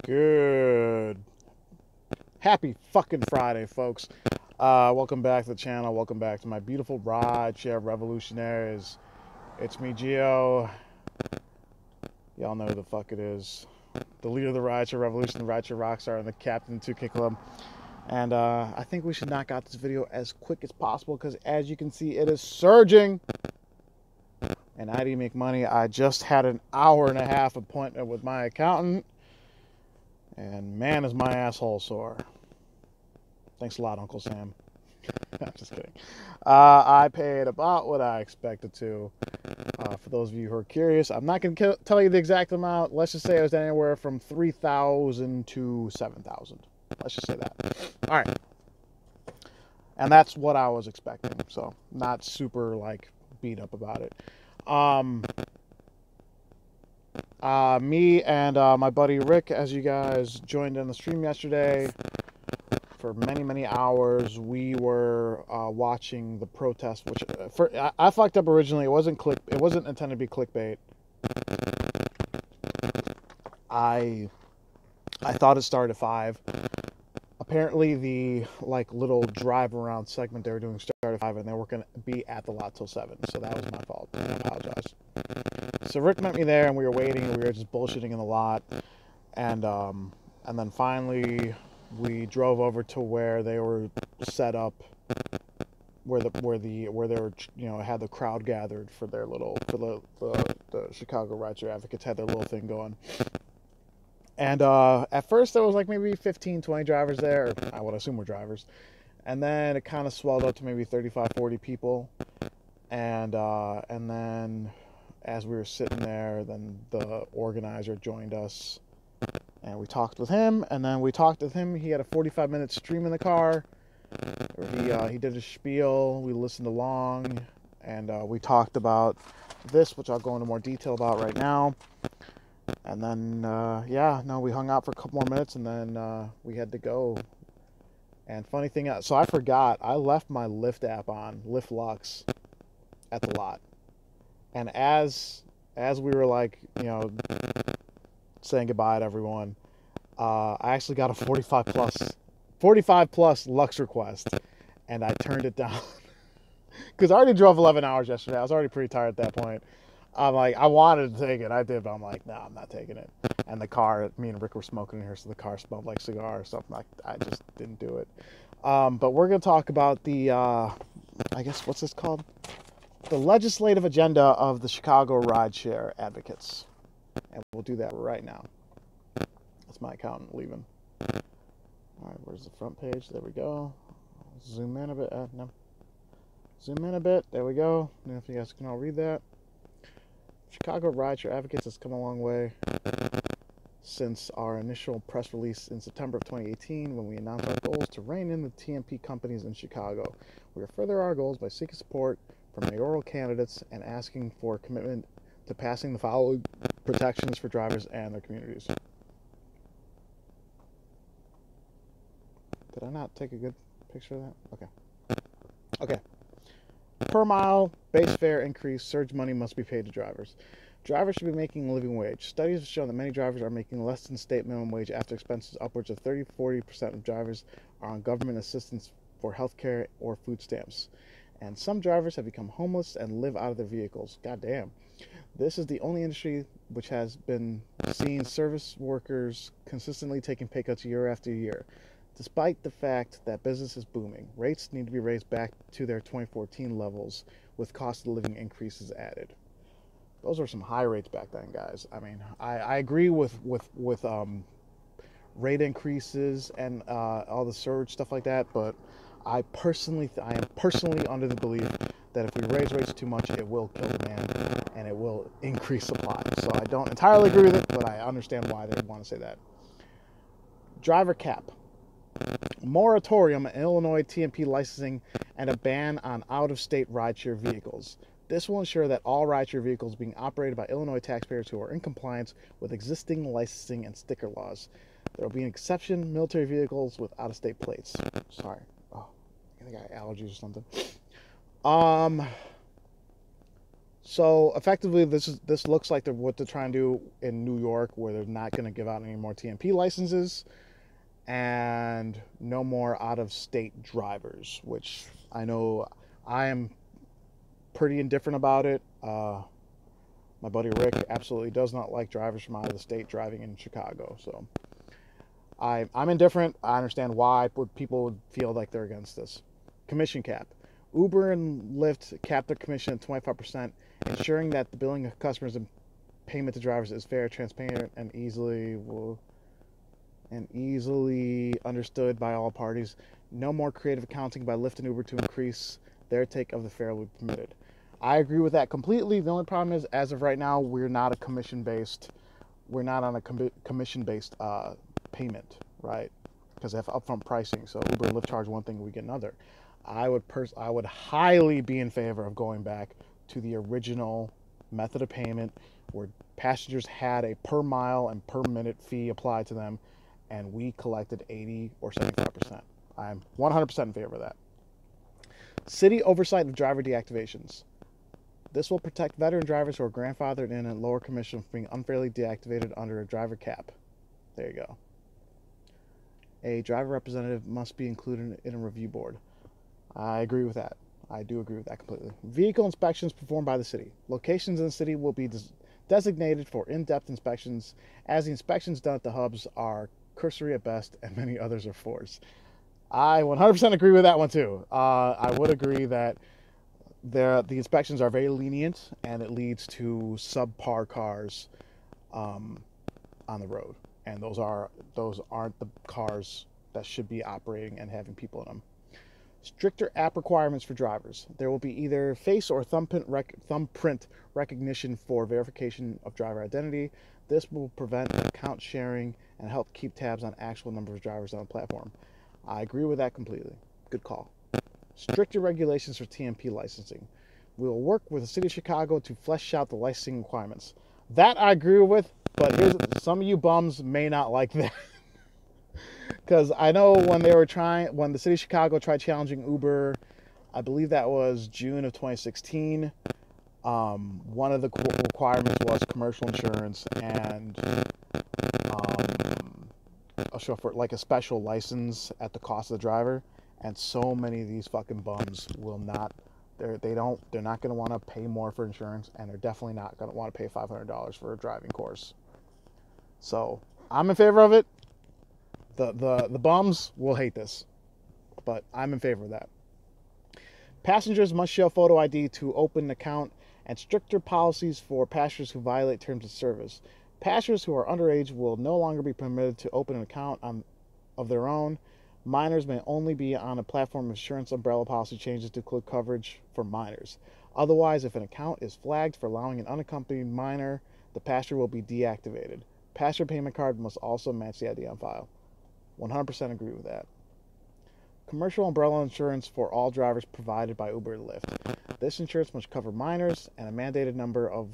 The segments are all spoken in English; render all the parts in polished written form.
Good. Happy fucking Friday, folks. Welcome back to the channel. Welcome back to my beautiful Rideshare Revolutionaries. It's me, Gio. Y'all know who the fuck it is. The leader of the Rideshare Revolution, the Rideshare Rockstar, and the captain of the 2K Club. And I think we should knock out this video as quick as possible because, as you can see, it is surging. And how do you make money? I just had an hour-and-a-half appointment with my accountant. And man, is my asshole sore. Thanks a lot, Uncle Sam. I'm just kidding. I paid about what I expected to. For those of you who are curious, I'm not going to tell you the exact amount. Let's just say it was anywhere from $3,000 to $7,000. Let's just say that. All right. And that's what I was expecting. So not super like beat up about it. Me and my buddy Rick, as you guys joined in the stream yesterday, for many hours, we were watching the protest. Which I fucked up originally. It wasn't intended to be clickbait. I thought it started at 5. Apparently, the little drive around segment they were doing started at 5, and they weren't going to be at the lot till 7. So that was my fault. I apologize. So Rick met me there, and we were waiting, and we were just bullshitting in the lot, and then finally we drove over to where they were set up, where they were, had the crowd gathered for their little the Chicago Rideshare Advocates had their little thing going. And at first there was like maybe 15, 20 drivers there, or I would assume were drivers, and then it kind of swelled up to maybe 35, 40 people, and then as we were sitting there, then the organizer joined us, and we talked with him, and then we talked with him. He had a 45-minute stream in the car. He did a spiel. We listened along, and we talked about this, which I'll go into more detail about right now. And then, we hung out for a couple more minutes, and then we had to go. And funny thing, so I forgot, I left my Lyft app on, Lyft Lux, at the lot. And as we were saying goodbye to everyone, I actually got a 45 plus Lux request, and I turned it down because I already drove 11 hours yesterday. I was already pretty tired at that point. I'm like, I wanted to take it, I did, but I'm like, no, I'm not taking it. And the car, me and Rick were smoking in here, so the car smelled like cigar or something. I just didn't do it. But we're gonna talk about the, I guess, what's this called? The legislative agenda of the Chicago Rideshare Advocates. And we'll do that right now. That's my accountant leaving. All right, where's the front page? There we go. Zoom in a bit. No. Zoom in a bit. There we go. I don't know if you guys can all read that. Chicago Rideshare Advocates has come a long way since our initial press release in September of 2018 when we announced our goals to rein in the TMP companies in Chicago. We are further our goals by seeking support from mayoral candidates and asking for commitment to passing the following protections for drivers and their communities. Did I not take a good picture of that? Okay. Per mile, base fare increase, surge money must be paid to drivers. Drivers should be making a living wage. Studies have shown that many drivers are making less than state minimum wage after expenses. Upwards of 30-40% of drivers are on government assistance for health care or food stamps. And some drivers have become homeless and live out of their vehicles. God damn. This is the only industry which has been seeing service workers consistently taking pay cuts year after year. Despite the fact that business is booming, rates need to be raised back to their 2014 levels with cost of living increases added. Those were some high rates back then, guys. I mean, I agree with rate increases and all the surge stuff like that, but I am personally under the belief that if we raise rates too much, it will kill demand and it will increase supply. So I don't entirely agree with it, but I understand why they want to say that. Driver cap. Moratorium in Illinois TMP licensing and a ban on out-of-state rideshare vehicles. This will ensure that all rideshare vehicles being operated by Illinois taxpayers who are in compliance with existing licensing and sticker laws. There will be an exception, military vehicles with out-of-state plates. Sorry. Oh, I think I got allergies or something. So effectively, this looks like what they're trying to do in New York, where they're not going to give out any more TMP licenses and no more out-of-state drivers, which I know I am pretty indifferent about it. My buddy Rick absolutely does not like drivers from out of the state driving in Chicago, so I'm indifferent. I understand why people would feel like they're against this. Commission cap. Uber and Lyft cap their commission at 25%, ensuring that the billing of customers and payment to drivers is fair, transparent, and easily understood by all parties. No more creative accounting by Lyft and Uber to increase their take of the fare will be permitted. I agree with that completely. The only problem is, as of right now, we're not on a commission-based payment, right? Because they have upfront pricing. So Uber and Lyft charge one thing, we get another. I would highly be in favor of going back to the original method of payment, where passengers had a per mile and per minute fee applied to them, and we collected 80 or 75%. I'm 100% in favor of that. City oversight of driver deactivations. This will protect veteran drivers who are grandfathered in at lower commission from being unfairly deactivated under a driver cap. There you go. A driver representative must be included in a review board. I agree with that. I do agree with that completely. Vehicle inspections performed by the city. Locations in the city will be designated for in-depth inspections, as the inspections done at the hubs are cursory at best and many others are forced. I 100% agree with that one too. I would agree that the inspections are very lenient, and it leads to subpar cars on the road, and those aren't the cars that should be operating and having people in them. Stricter app requirements for drivers. There will be either face or thumbprint recognition for verification of driver identity. This will prevent account sharing and help keep tabs on actual number of drivers on the platform. I agree with that completely. Good call. Stricter regulations for TMP licensing. We will work with the City of Chicago to flesh out the licensing requirements. That I agree with, but some of you bums may not like that. Because I know when the City of Chicago tried challenging Uber, I believe that was June of 2016, one of the requirements was commercial insurance and a chauffeur, like a special license at the cost of the driver. And so many of these fucking bums will not, they're not going to want to pay more for insurance, and they're definitely not going to want to pay $500 for a driving course. So I'm in favor of it. The bums will hate this, but I'm in favor of that. Passengers must show photo ID to open an account, and stricter policies for passengers who violate terms of service. Passengers who are underage will no longer be permitted to open an account of their own. Minors may only be on a platform. Insurance umbrella policy changes to include coverage for minors. Otherwise, if an account is flagged for allowing an unaccompanied minor, the passenger will be deactivated. Passenger payment card must also match the ID on file. 100% agree with that. Commercial umbrella insurance for all drivers provided by Uber and Lyft. This insurance must cover minors and a mandated number of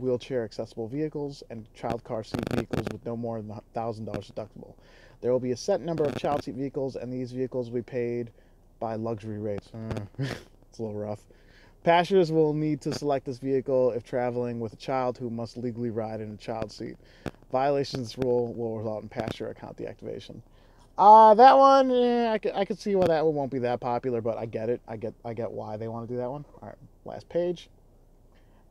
wheelchair accessible vehicles and child car seat vehicles with no more than $1,000 deductible. There will be a set number of child seat vehicles, and these vehicles will be paid by luxury rates. It's a little rough. Passengers will need to select this vehicle if traveling with a child who must legally ride in a child seat. Violations of this rule will result in passenger account deactivation. That one, I could see why that one won't be that popular, but I get it. I get why they want to do that one. All right, last page.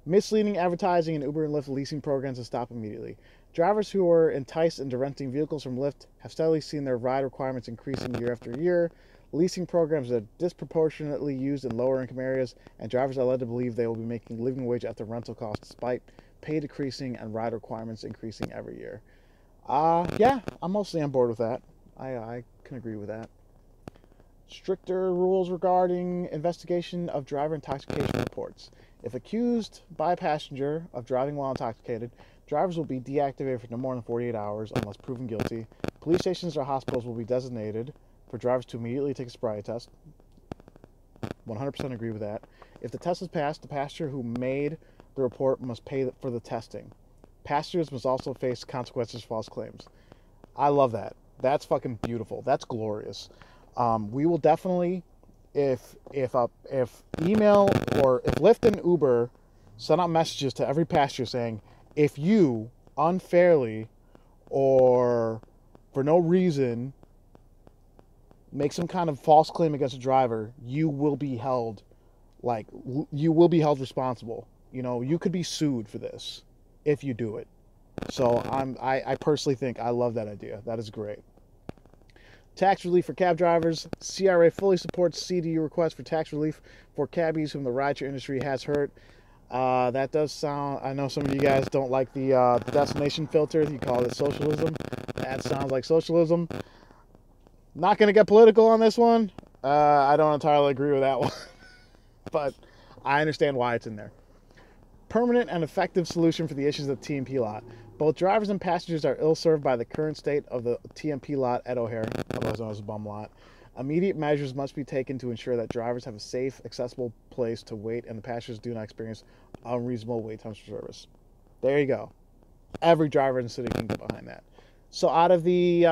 Misleading advertising in Uber and Lyft leasing programs to stop immediately. Drivers who are enticed into renting vehicles from Lyft have steadily seen their ride requirements increasing year after year. Leasing programs are disproportionately used in lower income areas, and drivers are led to believe they will be making living wage after rental costs, despite pay decreasing and ride requirements increasing every year. Yeah, I'm mostly on board with that. I can agree with that. Stricter rules regarding investigation of driver intoxication reports. If accused by a passenger of driving while intoxicated, drivers will be deactivated for no more than 48 hours unless proven guilty. Police stations or hospitals will be designated for drivers to immediately take a sobriety test. 100% agree with that. If the test is passed, the passenger who made the report must pay for the testing. Passengers must also face consequences for false claims. I love that. That's fucking beautiful. That's glorious. We will definitely, if email or if Lyft and Uber send out messages to every passenger saying, if you unfairly or for no reason make some kind of false claim against a driver, you will be held responsible. You know, you could be sued for this if you do it. So I personally think I love that idea. That is great. Tax relief for cab drivers. CRA fully supports CDU request for tax relief for cabbies whom the rideshare industry has hurt. That does sound, I know some of you guys don't like the destination filter. You call it socialism. That sounds like socialism. Not going to get political on this one. I don't entirely agree with that one. But I understand why it's in there. Permanent and effective solution for the issues of the TMP lot. Both drivers and passengers are ill-served by the current state of the TMP lot at O'Hare, otherwise known as a bum lot. Immediate measures must be taken to ensure that drivers have a safe, accessible place to wait and the passengers do not experience unreasonable wait times for service. There you go. Every driver in the city can get behind that. So out of the,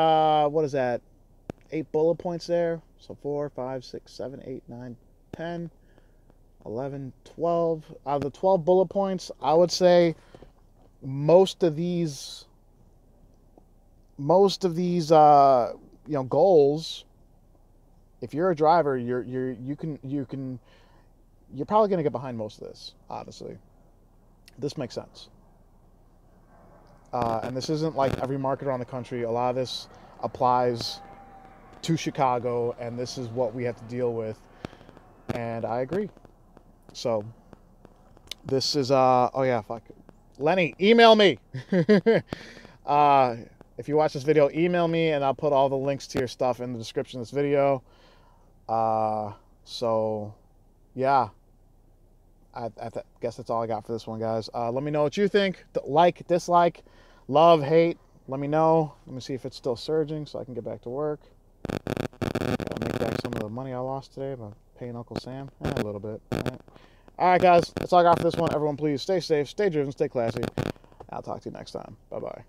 what is that, 8 bullet points there? So 4, 5, 6, 7, 8, 9, 10, 11, 12. Out of the 12 bullet points, I would say most of these goals, if you're a driver, you're probably going to get behind most of this, honestly. This makes sense. And this isn't like every market around the country. A lot of this applies to Chicago, and this is what we have to deal with. And I agree. So this is oh yeah, fuck. Lenny, email me. If you watch this video, email me and I'll put all the links to your stuff in the description of this video. So yeah, I guess that's all I got for this one, guys. Let me know what you think. Like, dislike, love, hate. Let me know. Let me see if it's still surging so I can get back to work. Gotta make back some of the money I lost today by paying Uncle Sam. A little bit. All right, guys. That's all I got for this one. Everyone, please stay safe, stay driven, stay classy. I'll talk to you next time. Bye-bye.